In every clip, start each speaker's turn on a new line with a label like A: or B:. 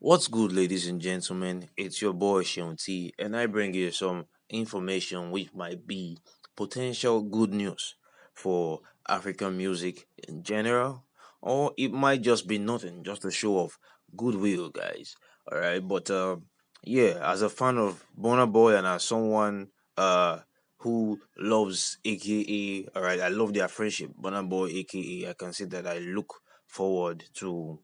A: What's good, ladies and gentlemen? It's your boy Sean T, and I bring you some information which might be potential good news for African music in general, or it might just be nothing, just a show of goodwill, guys. All right, but yeah, as a fan of Burnaboy and as someone who loves AKA, all right, I love their friendship, Burnaboy AKA. I can say that I look forward to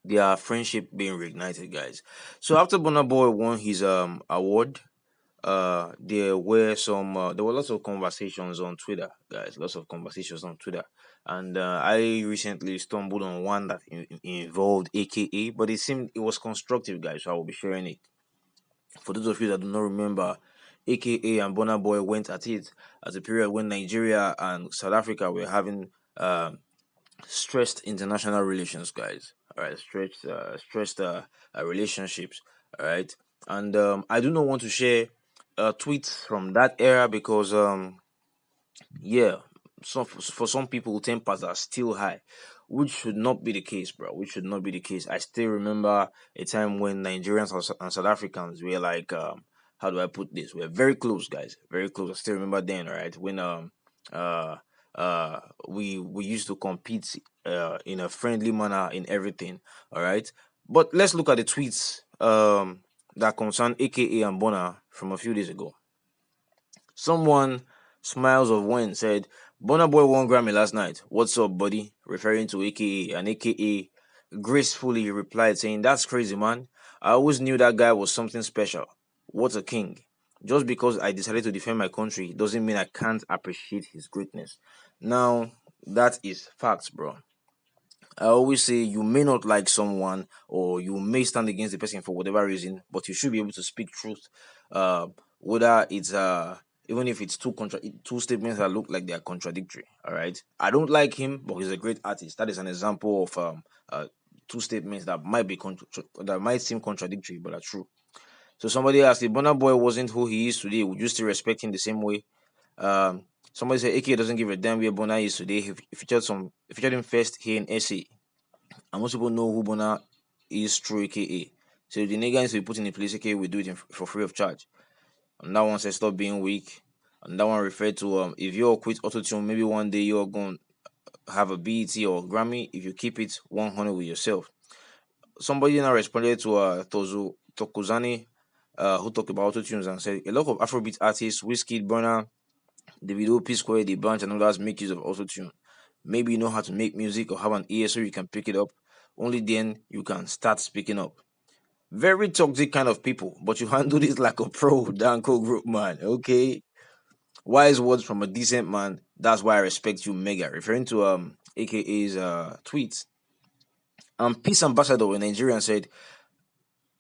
A: their friendship being reignited, guys. So after Burna Boy won his award, there were lots of conversations on Twitter, guys. Lots of conversations on Twitter, and I recently stumbled on one that involved AKA, but it seemed it was constructive, guys. So I will be sharing it. For those of you that do not remember, AKA and Burna Boy went at it at a period when Nigeria and South Africa were having stressed international relations, guys. All right, stressed relationships. All right, and I do not want to share tweets from that era because yeah, for some people tempers are still high, which should not be the case, bro. Which should not be the case. I still remember a time when Nigerians and South Africans were like how do I put this? We're very close, guys. Very close. I still remember then, all right, when uh we used to compete in a friendly manner in everything, all right. But let's look at the tweets that concern AKA and Bona from a few days ago. Someone smiles of when said, Burna Boy won Grammy last night. What's up, buddy? Referring to AKA, and AKA gracefully replied, saying, That's crazy, man. I always knew that guy was something special. What a king. Just because I decided to defend my country doesn't mean I can't appreciate his greatness. Now, that is facts, bro. I always say you may not like someone or you may stand against the person for whatever reason, but you should be able to speak truth. Whether it's even if it's two statements that look like they are contradictory. All right. I don't like him, but he's a great artist. That is an example of two statements that might be that might seem contradictory, but are true. So somebody asked if Burna Boy wasn't who he is today, would you still respect him the same way? Somebody said AK doesn't give a damn where Burna is today. He featured him first here in SA. And most people know who Bona is through AKA. So the nigga needs to be put in a place, AKA we do it for free of charge. And that one says stop being weak. And that one referred to if you're quit autotune, maybe one day you're going to have a BET or Grammy if you keep it 100 with yourself. Somebody now responded to Tozu Tokuzani, who talked about autotunes and said a lot of Afrobeat artists, Whiskey, Burner, Davido, P Square, The Bunch, and others make use of autotune. Maybe you know how to make music or have an ear so you can pick it up. Only then you can start speaking up. Very toxic kind of people, but you handle this like a pro, Danko group man. Okay. Wise words from a decent man. That's why I respect you, mega. Referring to AKA's tweets. Peace Ambassador in Nigeria said,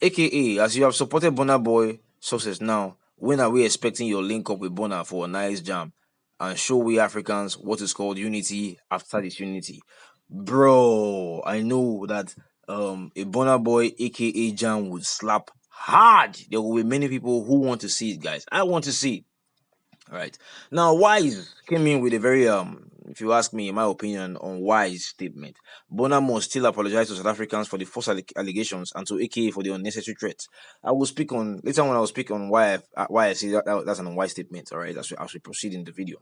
A: AKA, as you have supported Burna Boy success now, when are we expecting your link up with Burna for a nice jam and show we Africans what is called unity after disunity? Bro, I know that a Burna Boy aka jam would slap hard. There will be many people who want to see it, guys. I want to see it. All right. Now, Wise came in with a very if you ask me, in my opinion, on Wise statement. Bona must still apologize to South Africans for the false allegations and to AKA for the unnecessary threats. I will speak on later when I will speak on why I say that's an unwise statement. All right, as we proceed in the video.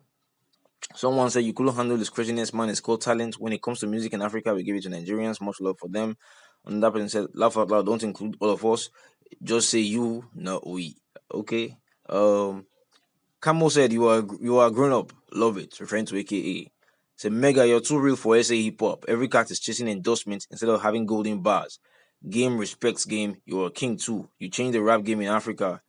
A: Someone said you couldn't handle this craziness, man. It's called talent. When it comes to music in Africa, we give it to Nigerians. Much love for them. And that person said, laugh out loud. Don't include all of us. Just say you, not we. Okay. Camo said you are grown up, love it, referring to AKA. Say Mega, you're too real for SA hip hop. Every cat is chasing endorsements instead of having golden bars. Game respects game. You're a king too. You changed the rap game in Africa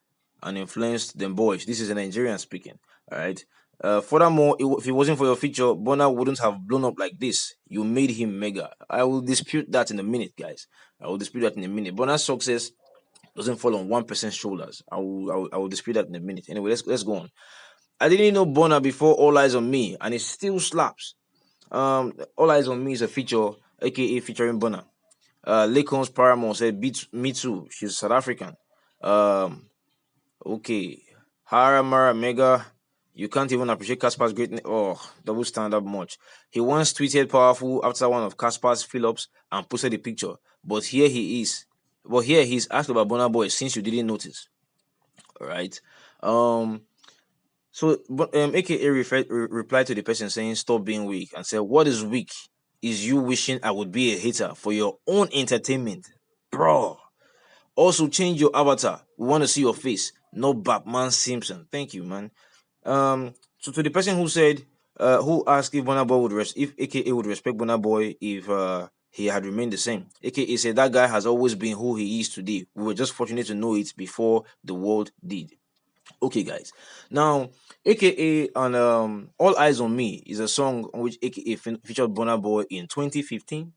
A: and influenced them boys. This is a Nigerian speaking. Alright. Furthermore, if it wasn't for your feature, Bona wouldn't have blown up like this. You made him mega. I will dispute that in a minute, guys. I will dispute that in a minute. Bona's success doesn't fall on one person's shoulders. I will dispute that in a minute. Anyway, let's go on. I didn't know Burna before All Eyes on Me, and it still slaps. All Eyes on Me is a feature, aka featuring Burna. Lakon's Paramore said, "Me too." She's South African. Okay. Hara Mara Mega. You can't even appreciate Casper's greatness. Oh, double stand up much. He once tweeted powerful after one of Casper's fill-ups and posted the picture. But here he is. Well, here he's asked about Burnaboy since you didn't notice. All right. Um. AKA replied to the person saying, "Stop being weak," and said, "What is weak? Is you wishing I would be a hater for your own entertainment, bro. Also, change your avatar. We want to see your face, no Batman Simpson. Thank you, man." So to the person who said, who asked if Burna Boy would if AKA would respect Burna Boy if he had remained the same. AKA said that guy has always been who he is today. We were just fortunate to know it before the world did. Okay, guys. Now, AKA on All Eyes on Me is a song on which AKA featured Burna Boy in 2015.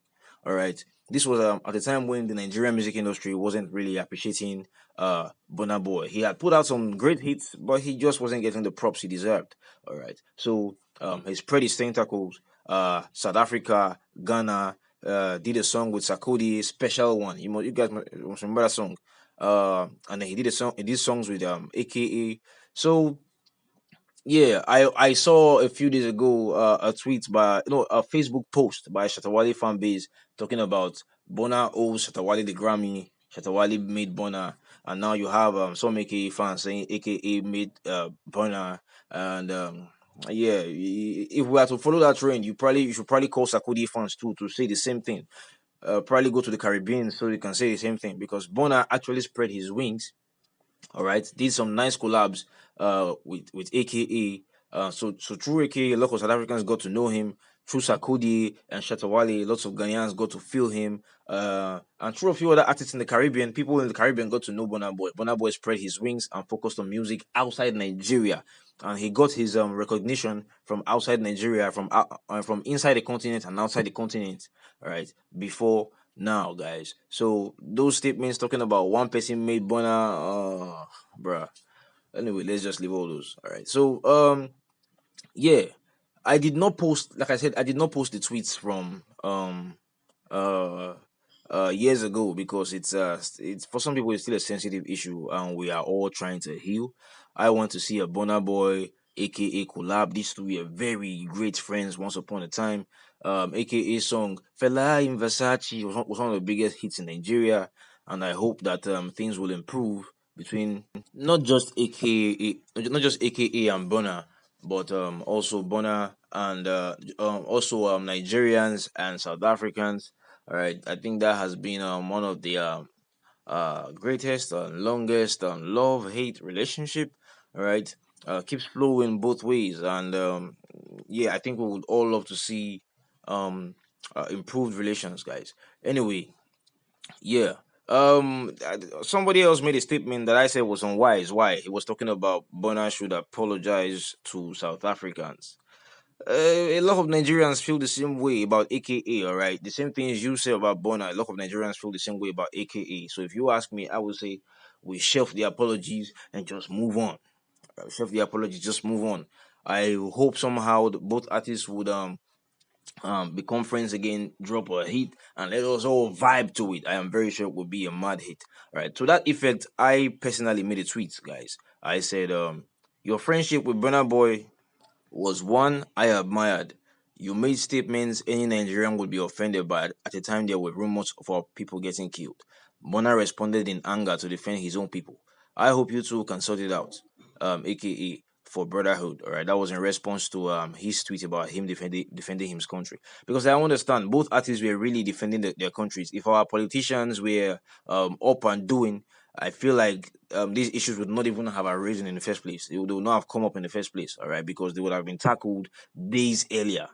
A: All right. This was at the time when the Nigerian music industry wasn't really appreciating Burna Boy. He had put out some great hits, but he just wasn't getting the props he deserved. All right. So he spread his tentacles. South Africa, Ghana, did a song with Sakudi, special one. You guys must remember that song. And then he did a song. He did songs with AKA. So yeah, I saw a few days ago a tweet by a Facebook post by Shatawale fan base talking about Bona owes Shatawale the Grammy. Shatawale made Bona, and now you have some AKA fans saying AKA made Bona, and yeah, if we are to follow that trend, you should probably call Sakudi fans too to say the same thing. Probably go to the Caribbean so you can say the same thing because Bona actually spread his wings. All right, did some nice collabs with AKA. So through AKA, a lot of South Africans got to know him. Through Sakudi and Shatawale, lots of Ghanaians got to feel him. And through a few other artists in the Caribbean, people in the Caribbean got to know Burna Boy. Burna Boy spread his wings and focused on music outside Nigeria, and he got his recognition from outside Nigeria, from inside the continent and outside the continent. All right, before now, guys. So those statements talking about one person made Burna, bruh. Anyway, let's just leave all those. All right. So yeah, I did not post. Like I said, I did not post the tweets from uh years ago because it's for some people it's still a sensitive issue and we are all trying to heal. I want to see a Burna Boy aka collab. These two were very great friends once upon a time. Aka song Fela in Versace was one of the biggest hits in Nigeria, and I hope that things will improve between not just AKA and Burna, but also Burna and also Nigerians and South Africans. All right, I think that has been one of the greatest and longest love hate relationship. All right, keeps flowing both ways, and yeah, I think we would all love to see improved relations, guys. Anyway, yeah. Somebody else made a statement that I said was unwise. Why? He was talking about Burna should apologize to South Africans. A lot of Nigerians feel the same way about AKA, all right? The same things you say about Bona, a lot of Nigerians feel the same way about AKA. So if you ask me, I would say we shelf the apologies and just move on. Shelf the apologies, just move on. I hope somehow both artists would become friends again, drop a hit, and let us all vibe to it. I am very sure it will be a mad hit. All right. To that effect, I personally made a tweet, guys. I said, your friendship with Burna Boy was one I admired. You made statements any Nigerian would be offended by at the time there were rumors of our people getting killed. Bona responded in anger to defend his own people. I hope you two can sort it out. AKA for brotherhood. All right, that was in response to his tweet about him defending his country. Because I understand both artists were really defending their countries. If our politicians were up and doing, I feel like these issues would not even have arisen in the first place. They would not have come up in the first place, all right, because they would have been tackled days earlier.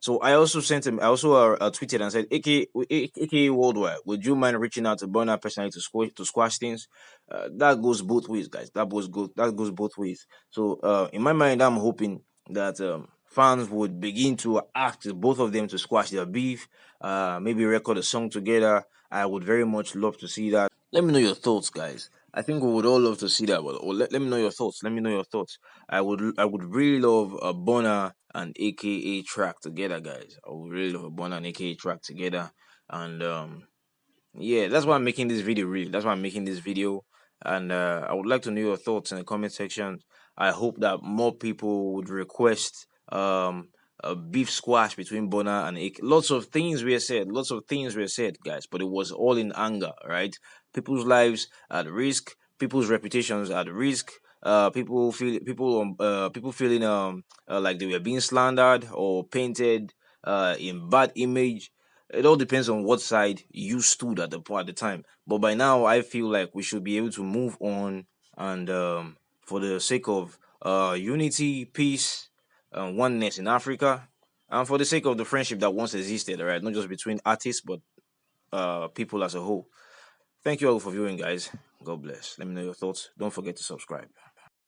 A: So I also sent him. I also tweeted and said, "AKA Worldwide, would you mind reaching out to Burner personally to squash things?" That goes both ways, guys. That goes both ways. So in my mind, I'm hoping that fans would begin to ask both of them to squash their beef. Maybe record a song together. I would very much love to see that. Let me know your thoughts, guys. I think we would all love to see that. But let me know your thoughts. Let me know your thoughts. I would really love a Bona and AKA track together, guys. I would really love a Bona and AKA track together. And yeah, that's why I'm making this video. Really, that's why I'm making this video. And I would like to know your thoughts in the comment section. I hope that more people would request a beef squash between Bona and AK. Lots of things were said. Lots of things were said, guys. But it was all in anger, right? people's lives at risk, people's reputations at risk. People feeling like they were being slandered or painted in bad image. It all depends on what side you stood at the time. But by now, I feel like we should be able to move on, and for the sake of unity, peace, oneness in Africa, and for the sake of the friendship that once existed, right? Not just between artists, but people as a whole. Thank you all for viewing, guys. God bless. Let me know your thoughts. Don't forget to subscribe.